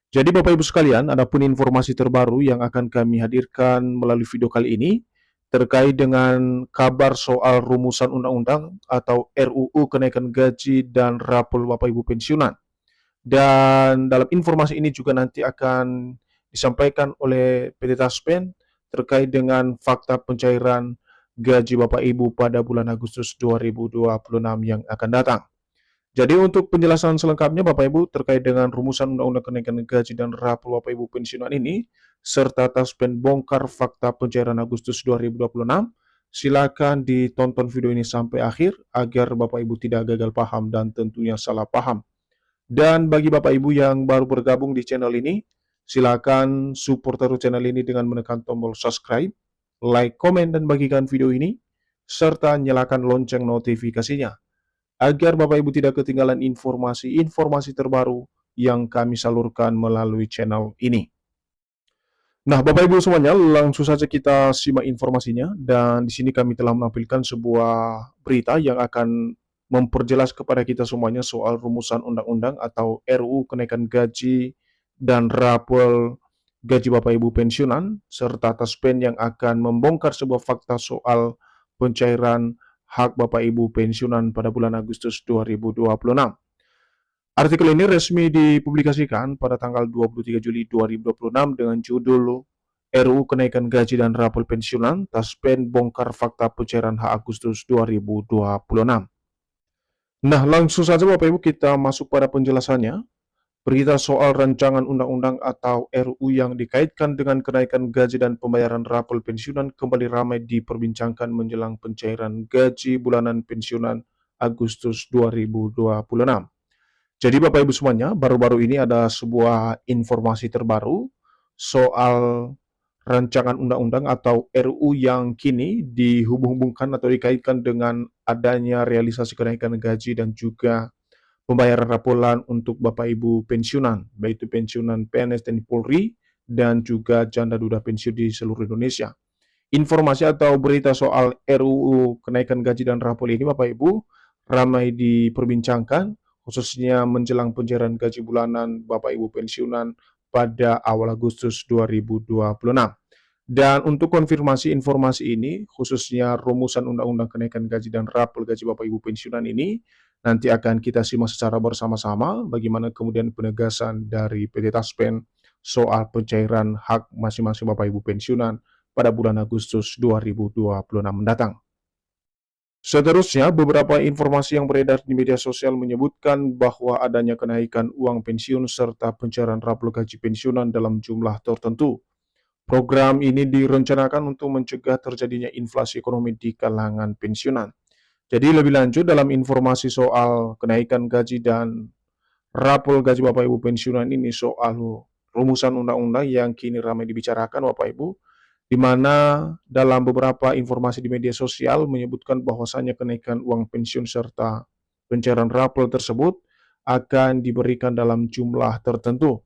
Jadi Bapak Ibu sekalian, adapun informasi terbaru yang akan kami hadirkan melalui video kali ini terkait dengan kabar soal rumusan undang-undang atau RUU kenaikan gaji dan rapor Bapak Ibu pensiunan. Dan dalam informasi ini juga nanti akan disampaikan oleh PT Taspen terkait dengan fakta pencairan gaji Bapak Ibu pada bulan Agustus 2026 yang akan datang. Jadi untuk penjelasan selengkapnya Bapak Ibu terkait dengan rumusan Undang-Undang Kenaikan Gaji dan Rapor Bapak Ibu Pensiunan ini, serta Taspen bongkar fakta pencairan Agustus 2026, silakan ditonton video ini sampai akhir agar Bapak Ibu tidak gagal paham dan tentunya salah paham. Dan bagi Bapak Ibu yang baru bergabung di channel ini, silakan support terus channel ini dengan menekan tombol subscribe, like, komen, dan bagikan video ini, serta nyalakan lonceng notifikasinya agar Bapak Ibu tidak ketinggalan informasi-informasi terbaru yang kami salurkan melalui channel ini. Nah, Bapak Ibu semuanya, langsung saja kita simak informasinya. Dan di sini kami telah menampilkan sebuah berita yang akan memperjelas kepada kita semuanya soal rumusan undang-undang atau RUU kenaikan gaji dan rapor gaji Bapak Ibu pensiunan, serta Taspen yang akan membongkar sebuah fakta soal pencairan hak Bapak Ibu pensiunan pada bulan Agustus 2026. Artikel ini resmi dipublikasikan pada tanggal 23 Juli 2026 dengan judul RUU Kenaikan Gaji dan Rapor Pensiunan, Taspen bongkar fakta pencairan hak Agustus 2026. Nah, langsung saja Bapak Ibu kita masuk pada penjelasannya. Berita soal rancangan undang-undang atau RUU yang dikaitkan dengan kenaikan gaji dan pembayaran rapor pensiunan kembali ramai diperbincangkan menjelang pencairan gaji bulanan pensiunan Agustus 2026. Jadi Bapak Ibu semuanya, baru-baru ini ada sebuah informasi terbaru soal rancangan undang-undang atau RUU yang kini dihubung-hubungkan atau dikaitkan dengan adanya realisasi kenaikan gaji dan juga pembayaran rapolan untuk Bapak Ibu pensiunan, baik itu pensiunan PNS TNI Polri dan juga janda duda pensiun di seluruh Indonesia. Informasi atau berita soal RUU kenaikan gaji dan rapor ini Bapak Ibu ramai diperbincangkan khususnya menjelang pencairan gaji bulanan Bapak Ibu pensiunan pada awal Agustus 2026. Dan untuk konfirmasi informasi ini, khususnya rumusan Undang-Undang Kenaikan Gaji dan Rapor Gaji Bapak Ibu Pensiunan ini, nanti akan kita simak secara bersama-sama bagaimana kemudian penegasan dari PT Taspen soal pencairan hak masing-masing Bapak Ibu Pensiunan pada bulan Agustus 2026 mendatang. Seterusnya, beberapa informasi yang beredar di media sosial menyebutkan bahwa adanya kenaikan uang pensiun serta pencairan rapor gaji pensiunan dalam jumlah tertentu. Program ini direncanakan untuk mencegah terjadinya inflasi ekonomi di kalangan pensiunan. Jadi lebih lanjut dalam informasi soal kenaikan gaji dan rapor gaji Bapak Ibu pensiunan ini soal rumusan undang-undang yang kini ramai dibicarakan Bapak Ibu, di mana dalam beberapa informasi di media sosial menyebutkan bahwasannya kenaikan uang pensiun serta pencairan rapor tersebut akan diberikan dalam jumlah tertentu.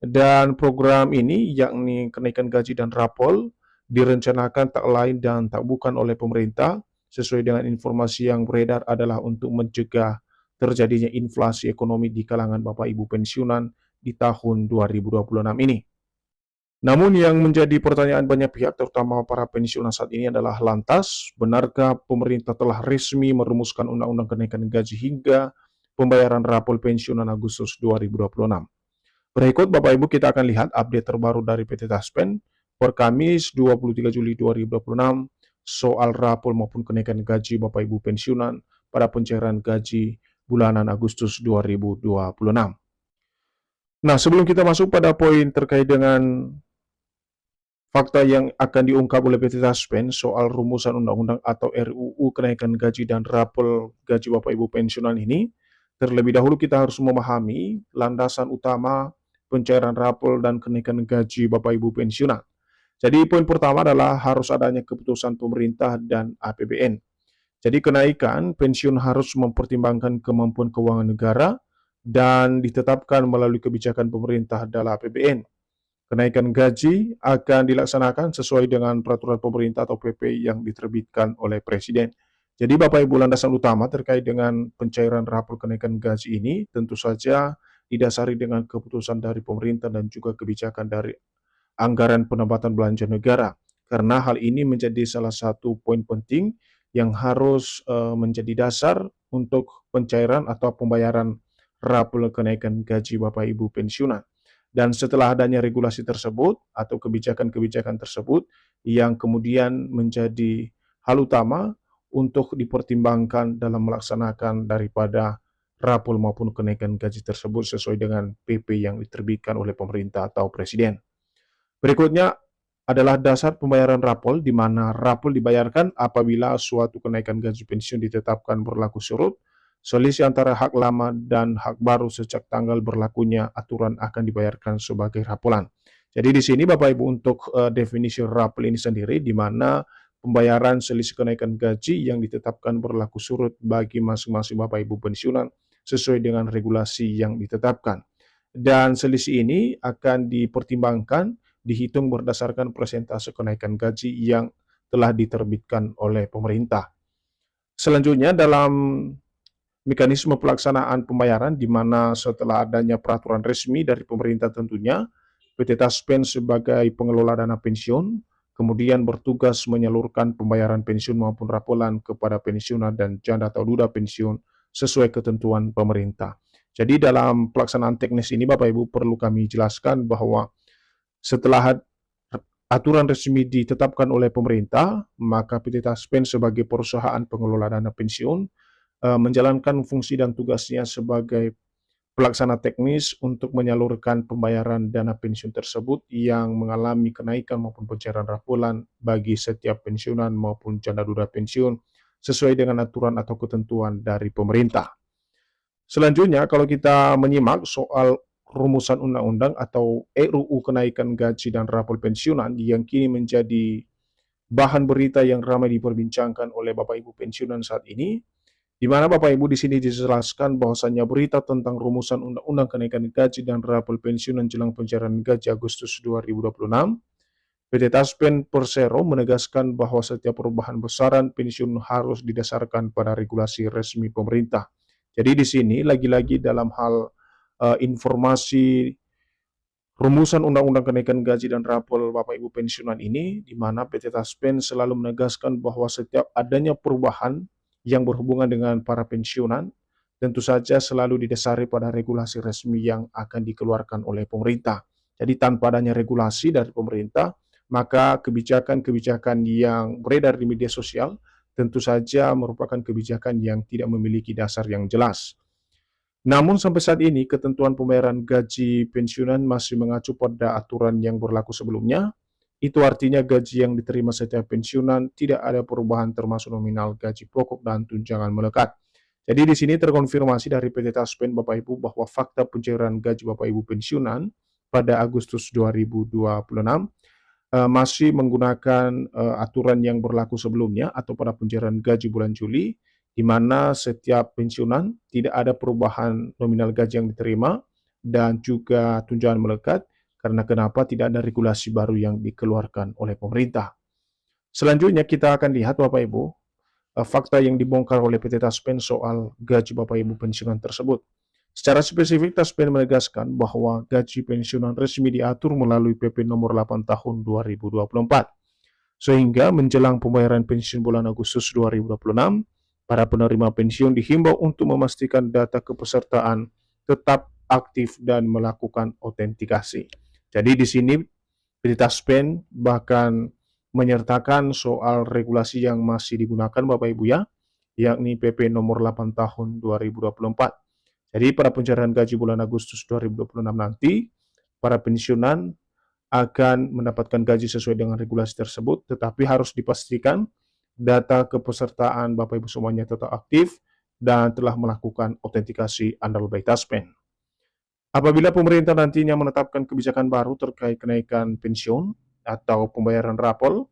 Dan program ini, yakni kenaikan gaji dan rapor, direncanakan tak lain dan tak bukan oleh pemerintah, sesuai dengan informasi yang beredar adalah untuk mencegah terjadinya inflasi ekonomi di kalangan Bapak Ibu pensiunan di tahun 2026 ini. Namun yang menjadi pertanyaan banyak pihak, terutama para pensiunan saat ini adalah lantas, benarkah pemerintah telah resmi merumuskan Undang-Undang Kenaikan Gaji hingga pembayaran rapor pensiunan Agustus 2026? Berikut Bapak Ibu kita akan lihat update terbaru dari PT Taspen per Kamis 23 Juli 2026 soal rapor maupun kenaikan gaji Bapak Ibu pensiunan pada pencairan gaji bulanan Agustus 2026. Nah, sebelum kita masuk pada poin terkait dengan fakta yang akan diungkap oleh PT Taspen soal rumusan undang-undang atau RUU kenaikan gaji dan rapor gaji Bapak Ibu pensiunan ini, terlebih dahulu kita harus memahami landasan utama pencairan rapor dan kenaikan gaji Bapak Ibu pensiunan. Jadi poin pertama adalah harus adanya keputusan pemerintah dan APBN. Jadi kenaikan pensiun harus mempertimbangkan kemampuan keuangan negara dan ditetapkan melalui kebijakan pemerintah dalam APBN. Kenaikan gaji akan dilaksanakan sesuai dengan peraturan pemerintah atau PP yang diterbitkan oleh Presiden. Jadi Bapak Ibu landasan utama terkait dengan pencairan rapor kenaikan gaji ini tentu saja didasari dengan keputusan dari pemerintah dan juga kebijakan dari anggaran pendapatan belanja negara. Karena hal ini menjadi salah satu poin penting yang harus menjadi dasar untuk pencairan atau pembayaran rapor kenaikan gaji Bapak Ibu pensiunan. Dan setelah adanya regulasi tersebut atau kebijakan-kebijakan tersebut yang kemudian menjadi hal utama untuk dipertimbangkan dalam melaksanakan daripada rapor maupun kenaikan gaji tersebut sesuai dengan PP yang diterbitkan oleh pemerintah atau presiden. Berikutnya adalah dasar pembayaran rapor, di mana rapor dibayarkan apabila suatu kenaikan gaji pensiun ditetapkan berlaku surut. Selisih antara hak lama dan hak baru sejak tanggal berlakunya aturan akan dibayarkan sebagai raporan. Jadi di sini Bapak Ibu untuk definisi rapor ini sendiri, di mana pembayaran selisih kenaikan gaji yang ditetapkan berlaku surut bagi masing-masing Bapak Ibu pensiunan sesuai dengan regulasi yang ditetapkan. Dan selisih ini akan dipertimbangkan, dihitung berdasarkan persentase kenaikan gaji yang telah diterbitkan oleh pemerintah. Selanjutnya dalam mekanisme pelaksanaan pembayaran, di mana setelah adanya peraturan resmi dari pemerintah tentunya, PT Taspen sebagai pengelola dana pensiun kemudian bertugas menyalurkan pembayaran pensiun maupun raporan kepada pensiunan dan janda atau duda pensiun sesuai ketentuan pemerintah. Jadi dalam pelaksanaan teknis ini Bapak Ibu perlu kami jelaskan bahwa setelah aturan resmi ditetapkan oleh pemerintah, maka PT Taspen sebagai perusahaan pengelola dana pensiun menjalankan fungsi dan tugasnya sebagai pelaksana teknis untuk menyalurkan pembayaran dana pensiun tersebut yang mengalami kenaikan maupun pencairan raporan bagi setiap pensiunan maupun janda duda pensiun sesuai dengan aturan atau ketentuan dari pemerintah. Selanjutnya, kalau kita menyimak soal rumusan undang-undang atau RUU kenaikan gaji dan rapor pensiunan yang kini menjadi bahan berita yang ramai diperbincangkan oleh Bapak Ibu pensiunan saat ini, di mana Bapak Ibu di sini dijelaskan bahwasannya berita tentang rumusan undang-undang kenaikan gaji dan rapor pensiunan jelang pencairan gaji Agustus 2026, PT Taspen Persero menegaskan bahwa setiap perubahan besaran pensiun harus didasarkan pada regulasi resmi pemerintah. Jadi di sini lagi-lagi dalam hal informasi rumusan undang-undang kenaikan gaji dan rapor Bapak Ibu pensiunan ini, di mana PT Taspen selalu menegaskan bahwa setiap adanya perubahan yang berhubungan dengan para pensiunan, tentu saja selalu didasari pada regulasi resmi yang akan dikeluarkan oleh pemerintah. Jadi tanpa adanya regulasi dari pemerintah, maka kebijakan-kebijakan yang beredar di media sosial tentu saja merupakan kebijakan yang tidak memiliki dasar yang jelas. Namun sampai saat ini ketentuan pembayaran gaji pensiunan masih mengacu pada aturan yang berlaku sebelumnya. Itu artinya gaji yang diterima setiap pensiunan tidak ada perubahan termasuk nominal gaji pokok dan tunjangan melekat. Jadi di sini terkonfirmasi dari PT Taspen Bapak Ibu bahwa fakta pencairan gaji Bapak Ibu pensiunan pada Agustus 2026 masih menggunakan aturan yang berlaku sebelumnya atau pada pencairan gaji bulan Juli, di mana setiap pensiunan tidak ada perubahan nominal gaji yang diterima dan juga tunjangan melekat, karena kenapa tidak ada regulasi baru yang dikeluarkan oleh pemerintah. Selanjutnya kita akan lihat Bapak Ibu, fakta yang dibongkar oleh PT Taspen soal gaji Bapak Ibu pensiunan tersebut. Secara spesifik, Taspen menegaskan bahwa gaji pensiunan resmi diatur melalui PP nomor 8 tahun 2024. Sehingga menjelang pembayaran pensiun bulan Agustus 2026, para penerima pensiun dihimbau untuk memastikan data kepesertaan tetap aktif dan melakukan autentikasi. Jadi di sini PT Taspen bahkan menyertakan soal regulasi yang masih digunakan Bapak Ibu ya, yakni PP nomor 8 tahun 2024. Jadi pada pencairan gaji bulan Agustus 2026 nanti, para pensiunan akan mendapatkan gaji sesuai dengan regulasi tersebut, tetapi harus dipastikan data kepesertaan Bapak Ibu semuanya tetap aktif dan telah melakukan autentikasi andal by Taspen. Apabila pemerintah nantinya menetapkan kebijakan baru terkait kenaikan pensiun atau pembayaran rapor,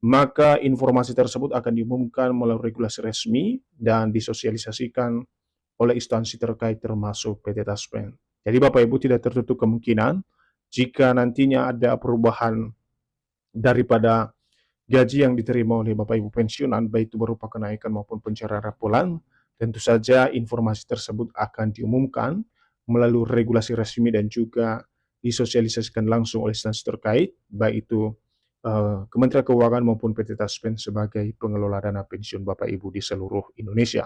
maka informasi tersebut akan diumumkan melalui regulasi resmi dan disosialisasikan oleh instansi terkait termasuk PT Taspen. Jadi Bapak Ibu tidak tertutup kemungkinan jika nantinya ada perubahan daripada gaji yang diterima oleh Bapak Ibu pensiunan, baik itu berupa kenaikan maupun pencairan raporan, tentu saja informasi tersebut akan diumumkan melalui regulasi resmi dan juga disosialisasikan langsung oleh instansi terkait, baik itu Kementerian Keuangan maupun PT Taspen sebagai pengelola dana pensiun Bapak Ibu di seluruh Indonesia.